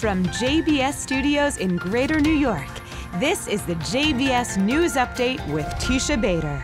From JBS Studios in Greater New York, this is the JBS News Update with Teisha Bader.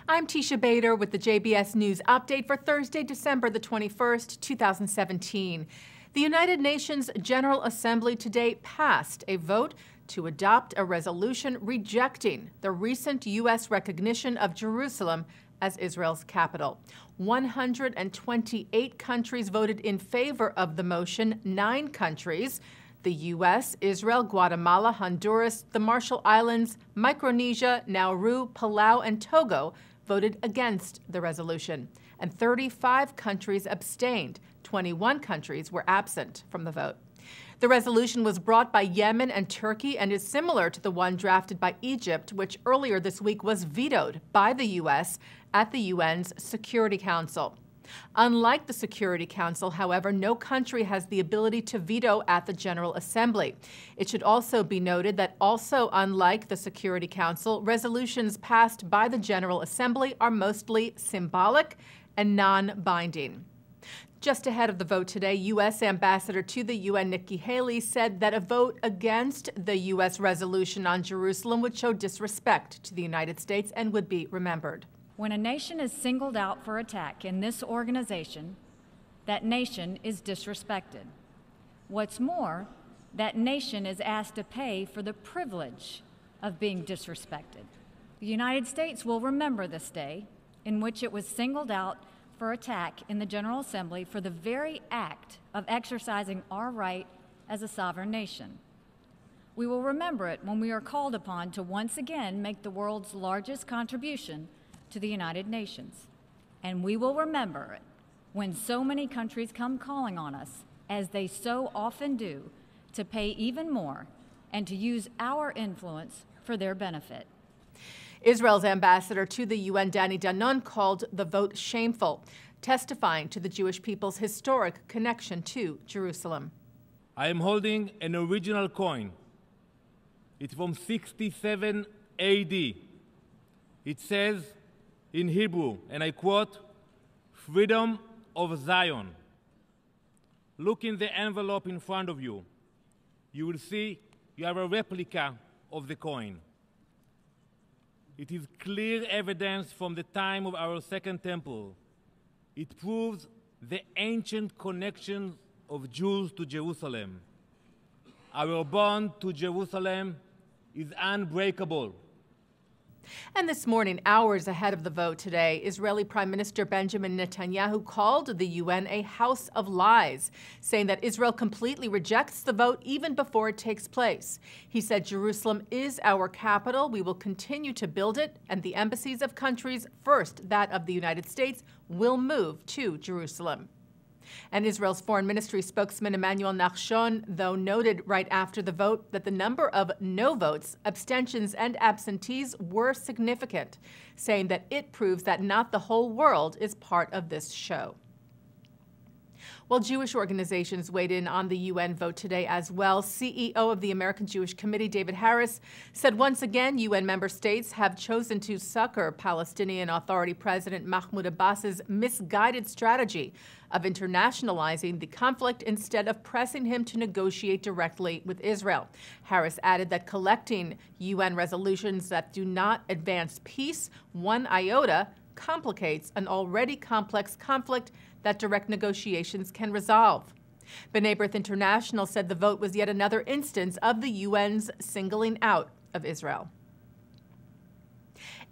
I'm Teisha Bader with the JBS News Update for Thursday, December the 21st, 2017. The United Nations General Assembly today passed a vote to adopt a resolution rejecting the recent U.S. recognition of Jerusalem as Israel's capital. 128 countries voted in favor of the motion. 9 countries, the U.S., Israel, Guatemala, Honduras, the Marshall Islands, Micronesia, Nauru, Palau, and Togo, voted against the resolution. And 35 countries abstained. 21 countries were absent from the vote. The resolution was brought by Yemen and Turkey and is similar to the one drafted by Egypt, which earlier this week was vetoed by the U.S. at the UN's Security Council. Unlike the Security Council, however, no country has the ability to veto at the General Assembly. It should also be noted that also unlike the Security Council, resolutions passed by the General Assembly are mostly symbolic and non-binding. Just ahead of the vote today, U.S. Ambassador to the UN Nikki Haley said that a vote against the U.S. resolution on Jerusalem would show disrespect to the United States and would be remembered. When a nation is singled out for attack in this organization, that nation is disrespected. What's more, that nation is asked to pay for the privilege of being disrespected. The United States will remember this day in which it was singled out for attack in the General Assembly for the very act of exercising our right as a sovereign nation. We will remember it when we are called upon to once again make the world's largest contribution to the United Nations. And we will remember it when so many countries come calling on us, as they so often do, to pay even more and to use our influence for their benefit. Israel's ambassador to the UN, Danny Danon, called the vote shameful, testifying to the Jewish people's historic connection to Jerusalem. I am holding an original coin. It's from 67 AD. It says in Hebrew, and I quote, "Freedom of Zion." Look in the envelope in front of you. You will see you have a replica of the coin. It is clear evidence from the time of our Second Temple. It proves the ancient connection of Jews to Jerusalem. Our bond to Jerusalem is unbreakable. And this morning, hours ahead of the vote today, Israeli Prime Minister Benjamin Netanyahu called the UN a house of lies, saying that Israel completely rejects the vote even before it takes place. He said Jerusalem is our capital, we will continue to build it, and the embassies of countries, first that of the United States, will move to Jerusalem. And Israel's Foreign Ministry spokesman Emmanuel Nachshon, though, noted right after the vote that the number of no votes, abstentions, and absentees were significant, saying that it proves that not the whole world is part of this show. Well, Jewish organizations weighed in on the UN vote today as well. CEO of the American Jewish Committee, David Harris, said once again UN member states have chosen to succor Palestinian Authority President Mahmoud Abbas's misguided strategy of internationalizing the conflict instead of pressing him to negotiate directly with Israel. Harris added that collecting UN resolutions that do not advance peace one iota complicates an already complex conflict that direct negotiations can resolve. B'nai B'rith International said the vote was yet another instance of the UN's singling out of Israel.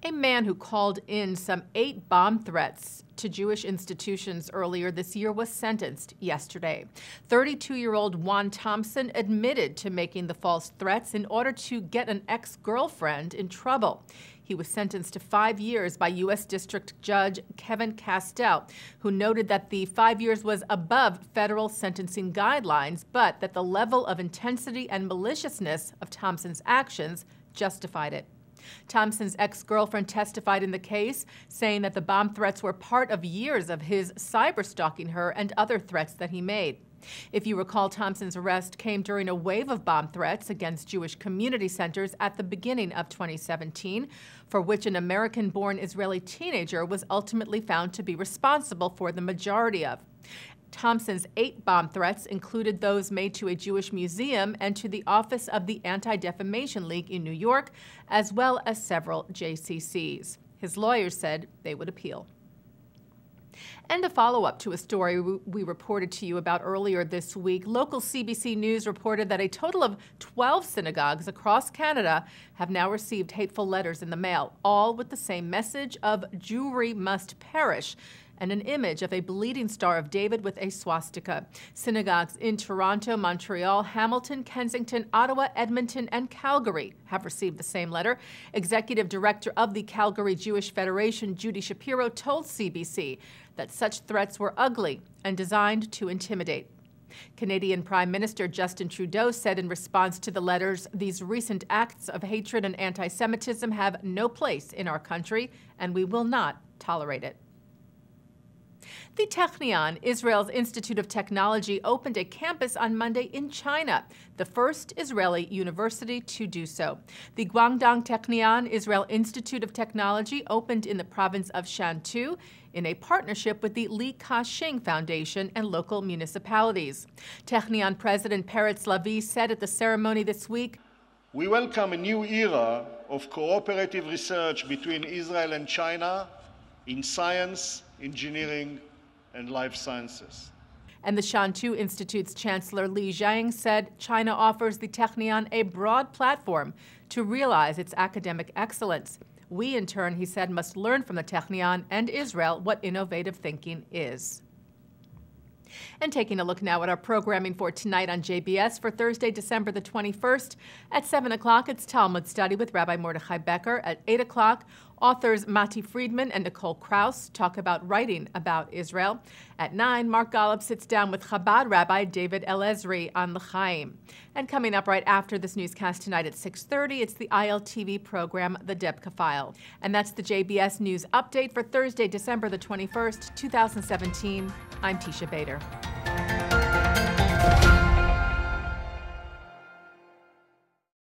A man who called in some 8 bomb threats to Jewish institutions earlier this year was sentenced yesterday. 32-year-old Juan Thompson admitted to making the false threats in order to get an ex-girlfriend in trouble. He was sentenced to 5 years by U.S. District Judge Kevin Castell, who noted that the 5 years was above federal sentencing guidelines, but that the level of intensity and maliciousness of Thompson's actions justified it. Thompson's ex-girlfriend testified in the case, saying that the bomb threats were part of years of his cyber-stalking her and other threats that he made. If you recall, Thompson's arrest came during a wave of bomb threats against Jewish community centers at the beginning of 2017, for which an American-born Israeli teenager was ultimately found to be responsible for the majority of. Thompson's 8 bomb threats included those made to a Jewish museum and to the office of the Anti-Defamation League in New York, as well as several JCCs. His lawyers said they would appeal. And a follow-up to a story we reported to you about earlier this week, local CBC News reported that a total of 12 synagogues across Canada have now received hateful letters in the mail, all with the same message of Jewry must perish, and an image of a bleeding Star of David with a swastika. Synagogues in Toronto, Montreal, Hamilton, Kensington, Ottawa, Edmonton, and Calgary have received the same letter. Executive Director of the Calgary Jewish Federation, Judy Shapiro, told CBC that such threats were ugly and designed to intimidate. Canadian Prime Minister Justin Trudeau said in response to the letters, these recent acts of hatred and anti-Semitism have no place in our country, and we will not tolerate it. The Technion, Israel's Institute of Technology, opened a campus on Monday in China, the first Israeli university to do so. The Guangdong Technion Israel Institute of Technology opened in the province of Shantou in a partnership with the Li Ka-shing Foundation and local municipalities. Technion President Peretz Lavi said at the ceremony this week, "We welcome a new era of cooperative research between Israel and China in science, engineering, and life sciences." And the Shantou Institute's Chancellor Li Jiang said China offers the Technion a broad platform to realize its academic excellence. We, in turn, he said, must learn from the Technion and Israel what innovative thinking is. And taking a look now at our programming for tonight on JBS for Thursday, December the 21st. At 7 o'clock, it's Talmud Study with Rabbi Mordechai Becker. At 8 o'clock, authors Mati Friedman and Nicole Krauss talk about writing about Israel. At 9, Mark Golub sits down with Chabad Rabbi David Elezri on L'chaim. And coming up right after this newscast tonight at 6:30, it's the ILTV program, The Debka File. And that's the JBS News Update for Thursday, December the 21st, 2017. I'm Teisha Bader.